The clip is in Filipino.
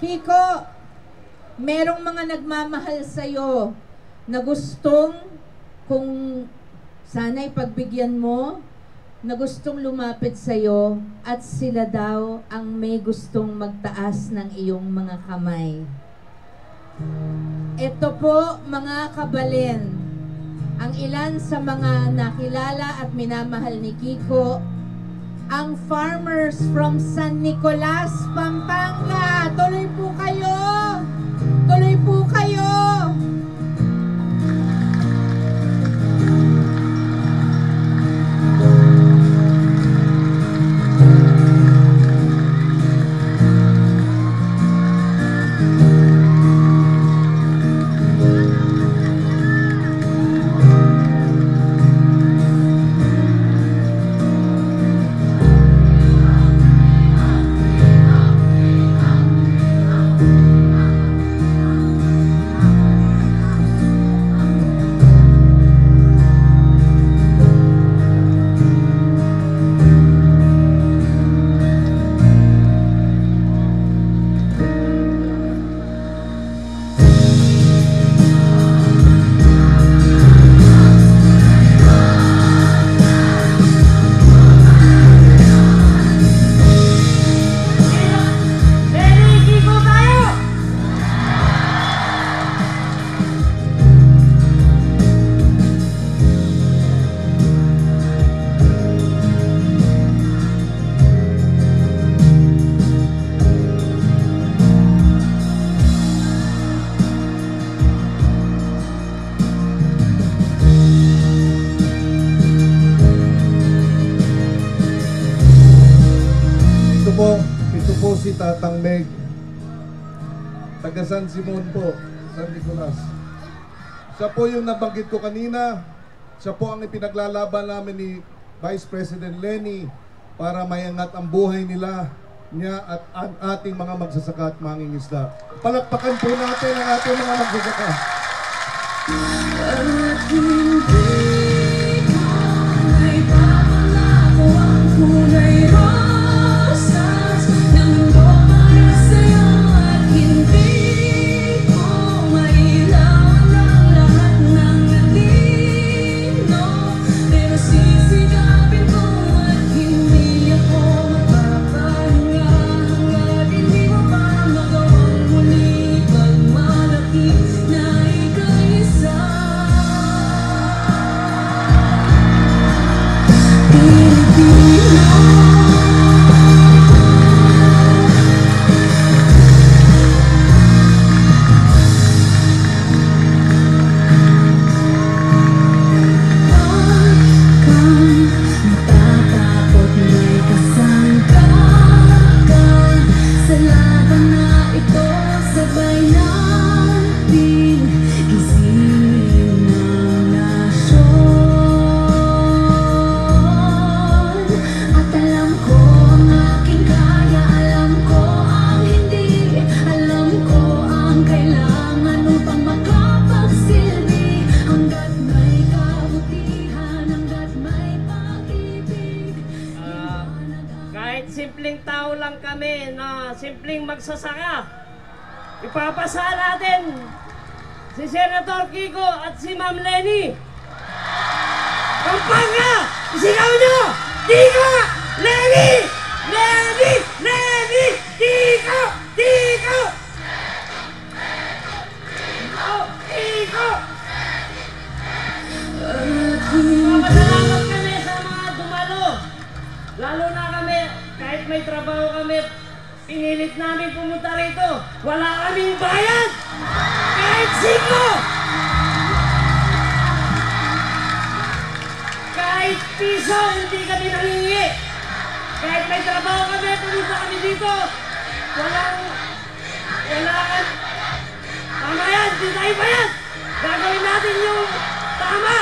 Kiko, merong mga nagmamahal sa'yo na gustong kung sana'y pagbigyan mo, na gustong lumapit sa'yo at sila daw ang may gustong magtaas ng iyong mga kamay. Ito po mga kabalen, ang ilan sa mga nakilala at minamahal ni Kiko, ang farmers from San Nicolas, Pampanga. Tuloy po kayo! Tuloy po kayo! Ito po si Tatang Meg, taga San Simon po, San Nicolas. Siya po yung nabanggit ko kanina. Siya po ang ipinaglalaban namin ni Vice President Leni para mayangat ang buhay niya at ang ating mga magsasaka at mangingisda. Palakpakan po natin ang ating mga magsasaka. Simpleng tao lang kami na simpleng magsasaka. Ipapasa natin si Senator Kiko at si Ma'am Leni. Pampanga! Isigaw nyo! Kiko! Leni! Leni! Leni! Kiko! Kiko! Kiko! Papasalamat kami sa mga dumalo. Lalo na kami, kahit may trabaho kami, pinilit namin pumunta rito. Wala kaming bayad! Kahit sino! Kahit piso, hindi kami nangingi. Kahit may trabaho kami, pumunta kami dito. Wala kan. Tama yan, hindi tayo bayad. Gagawin natin yung tama.